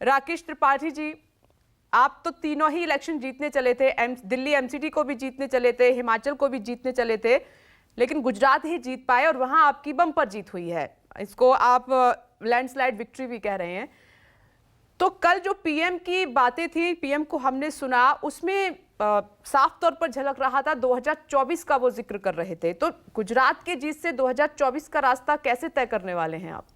राकेश त्रिपाठी जी, आप तो तीनों ही इलेक्शन जीतने चले थे, दिल्ली एमसीडी को भी जीतने चले थे, हिमाचल को भी जीतने चले थे, लेकिन गुजरात ही जीत पाए और वहां आपकी बम्पर जीत हुई है। इसको आप लैंडस्लाइड विक्ट्री भी कह रहे हैं। तो कल जो पीएम की बातें थी, पीएम को हमने सुना, उसमें साफ तौर पर झलक रहा था 2024 का वो जिक्र कर रहे थे। तो गुजरात के जीत से 2024 का रास्ता कैसे तय करने वाले हैं आप?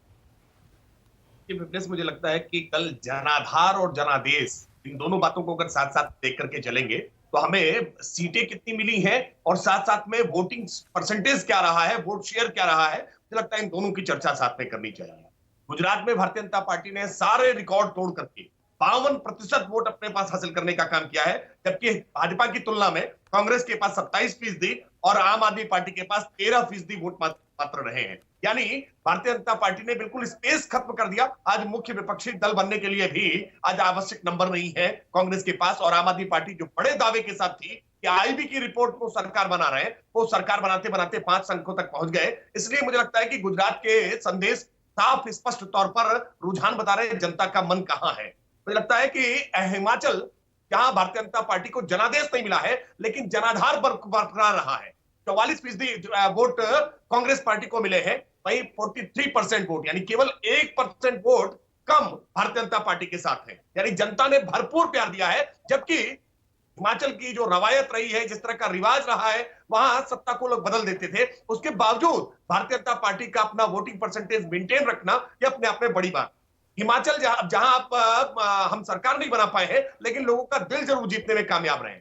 मुझे लगता है कि कल जनाधार और जनादेश इन दोनों बातों को अगर साथ साथ देख करके चलेंगे तो हमें सीटें कितनी मिली हैं और साथ साथ में वोटिंग परसेंटेज क्या रहा है, वोट शेयर क्या रहा है, मुझे लगता है इन दोनों की चर्चा साथ में करनी चाहिए। गुजरात में भारतीय जनता पार्टी ने सारे रिकॉर्ड तोड़ करके 52% वोट अपने पास हासिल करने का काम किया है, जबकि भाजपा की तुलना में कांग्रेस के पास 27% और आम आदमी पार्टी के पास 13% वोट मात्र रहे हैं। यानी भारतीय जनता पार्टी ने बिल्कुल स्पेस खत्म कर दिया। आज मुख्य विपक्षी दल बनने के लिए भी आज आवश्यक नंबर नहीं है कांग्रेस के पास, और आम आदमी पार्टी जो बड़े दावे के साथ थी कि आईबी की रिपोर्ट को सरकार बना रहे हैं, वो सरकार बनाते बनाते 5 अंकों तक पहुंच गए। इसलिए मुझे लगता है कि गुजरात के संदेश साफ स्पष्ट तौर पर रुझान बता रहे हैं जनता का मन कहां है। मुझे लगता है कि हिमाचल, जहां भारतीय जनता पार्टी को जनादेश नहीं मिला है लेकिन जनाधार बरकरार रहा है, 44% वोट कांग्रेस पार्टी को मिले हैं, वही 43% वोट यानी केवल 1% वोट कम भारतीय जनता पार्टी के साथ है। यानी जनता ने भरपूर प्यार दिया है। जबकि हिमाचल की जो रवायत रही है, जिस तरह का रिवाज रहा है, वहां सत्ता को लोग बदल देते थे, उसके बावजूद भारतीय जनता पार्टी का अपना वोटिंग परसेंटेज मेंटेन रखना यह अपने आप में बड़ी बात। हिमाचल जहां आप हम सरकार नहीं बना पाए हैं लेकिन लोगों का दिल जरूर जीतने में कामयाब रहे।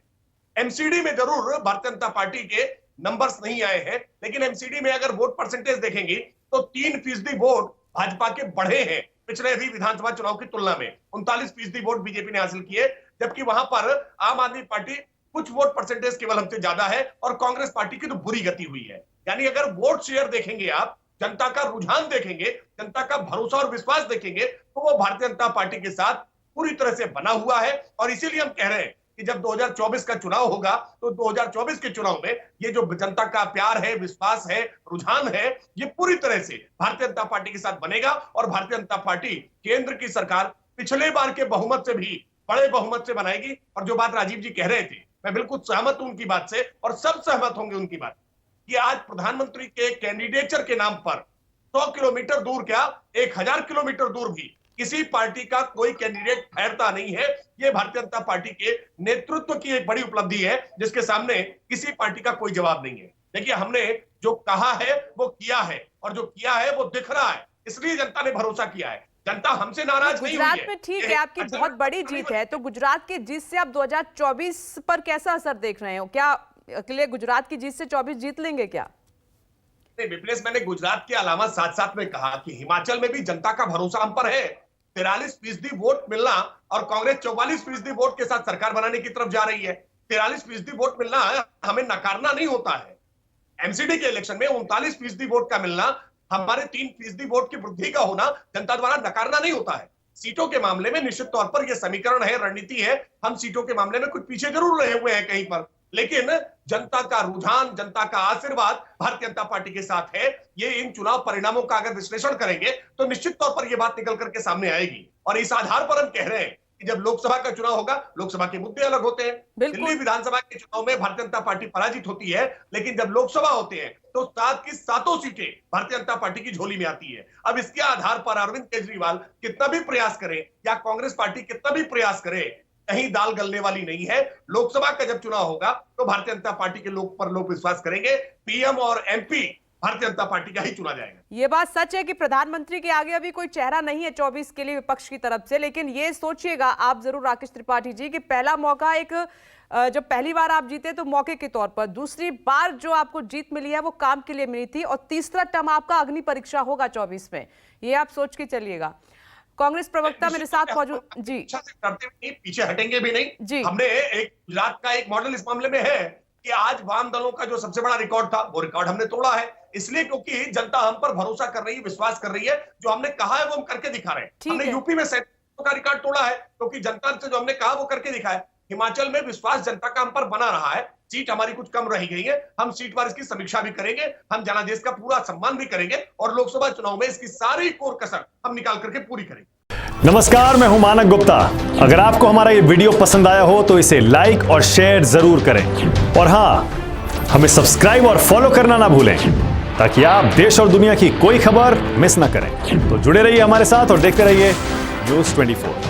एमसीडी में जरूर भारतीय जनता पार्टी के नंबर्स नहीं आए हैं, लेकिन एमसीडी में अगर वोट परसेंटेज देखेंगे तो 3% वोट भाजपा के बढ़े हैं पिछले भी विधानसभा चुनाव की तुलना में। 39% वोट बीजेपी ने हासिल किए, जबकि वहां पर आम आदमी पार्टी कुछ वोट परसेंटेज केवल हमसे ज्यादा है और कांग्रेस पार्टी की तो बुरी गति हुई है। यानी अगर वोट शेयर देखेंगे आप, जनता का रुझान देखेंगे, जनता का भरोसा और विश्वास देखेंगे, तो वो भारतीय जनता पार्टी के साथ पूरी तरह से बना हुआ है। और इसीलिए हम कह रहे हैं कि जब 2024 का चुनाव होगा तो 2024 के चुनाव में ये जो जनता का प्यार है, विश्वास है, रुझान है, ये पूरी तरह से भारतीय जनता पार्टी के साथ बनेगा और भारतीय जनता पार्टी केंद्र की सरकार पिछले बार के बहुमत से भी बड़े बहुमत से बनाएगी। और जो बात राजीव जी कह रहे थे, मैं बिल्कुल सहमत हूं उनकी बात से और सब सहमत होंगे उनकी बात कि आज प्रधानमंत्री के कैंडिडेचर के नाम पर 100 किलोमीटर दूर क्या 1000 किलोमीटर दूर भी किसी पार्टी का कोई कैंडिडेट ठहरता नहीं है। ये भारतीय जनता पार्टी के नेतृत्व की एक बड़ी उपलब्धि है, जिसके सामने किसी पार्टी का कोई जवाब नहीं है। देखिए, हमने जो कहा है वो किया है और जो किया है वो दिख रहा है, इसलिए जनता ने भरोसा किया है। जनता हमसे नाराज नहीं हुई है। गुजरात में ठीक है, आपकी बहुत बड़ी जीत है, तो गुजरात की जीत से आप 2024 पर कैसा असर देख रहे हो? क्या अकेले गुजरात की जीत से 24 जीत लेंगे क्या? नहीं विप्लेश, मैंने गुजरात के अलावा साथ साथ में कहा कि हिमाचल में भी जनता का भरोसा हम पर है। 43% वोट मिलना और कांग्रेस 44% वोट के साथ सरकार बनाने की तरफ जा रही है। 43% वोट मिलना हमें नकारना नहीं होता है। एमसीडी के इलेक्शन में 39% वोट का मिलना, हमारे 3% वोट की वृद्धि का होना जनता द्वारा नकारना नहीं होता है। सीटों के मामले में निश्चित तौर पर यह समीकरण है, रणनीति है। हम सीटों के मामले में कुछ पीछे जरूर रहे हुए हैं कहीं पर, लेकिन जनता का रुझान, जनता का आशीर्वाद भारतीय जनता पार्टी के साथ है। ये इन चुनाव परिणामों का अगर विश्लेषण करेंगे तो निश्चित तौर पर यह बात निकल करके सामने आएगी। और इस आधार पर हम कह रहे हैं कि जब लोकसभा का चुनाव होगा, लोकसभा के मुद्दे अलग होते हैं। दिल्ली विधानसभा के चुनाव में भारतीय जनता पार्टी पराजित होती है, लेकिन जब लोकसभा होते हैं तो 7 की 7 सीटें भारतीय जनता पार्टी की झोली में आती है। अब इसके आधार पर अरविंद केजरीवाल कितना भी प्रयास करें या कांग्रेस पार्टी कितना भी प्रयास करे, कहीं दाल गलने वाली नहीं है। लोकसभा का जब चुनाव होगा तो भारतीय जनता पार्टी के लोग पर लोग विश्वास करेंगे। पीएम और एमपी भारतीय जनता पार्टी का ही चुना जाएगा। ये बात सच है कि प्रधानमंत्री के आगे अभी कोई चेहरा नहीं है 24 के लिए विपक्ष की तरफ से, लेकिन ये सोचिएगा आप जरूर राकेश त्रिपाठी जी कि पहला मौका एक जब पहली बार आप जीते तो मौके के तौर पर, दूसरी बार जो आपको जीत मिली है वो काम के लिए मिली थी, और तीसरा टर्म आपका अग्नि परीक्षा होगा 24 में। ये आप सोच के चलिएगा। कांग्रेस प्रवक्ता मेरे साथ मौजूद जी। करते भी नहीं, पीछे हटेंगे भी नहीं जी। हमने एक गुजरात का एक मॉडल इस मामले में है कि आज वाम दलों का जो सबसे बड़ा रिकॉर्ड था वो रिकॉर्ड हमने तोड़ा है। इसलिए क्योंकि जनता हम पर भरोसा कर रही है, विश्वास कर रही है। जो हमने कहा है वो हम करके दिखा रहे हैं। हमने यूपी में 7 का रिकॉर्ड तोड़ा है क्योंकि जनता से जो हमने कहा वो करके दिखाया। हिमाचल में विश्वास जनता का हम पर बना रहा है। सीट हमारी कुछ कम रह गई है, हम सीट वार इसकी समीक्षा भी करेंगे, हम जनादेश का पूरा सम्मान भी करेंगे और लोकसभा चुनाव में इसकी सारी कोर कसर हम निकाल करके पूरी करेंगे। नमस्कार, मैं हूं मानक गुप्ता। अगर आपको हमारा ये वीडियो पसंद आया हो तो इसे लाइक और शेयर जरूर करें और हां, हमें सब्सक्राइब और फॉलो करना ना भूलें ताकि आप देश और दुनिया की कोई खबर मिस ना करें। तो जुड़े रहिए हमारे साथ और देखते रहिए न्यूज़ 24।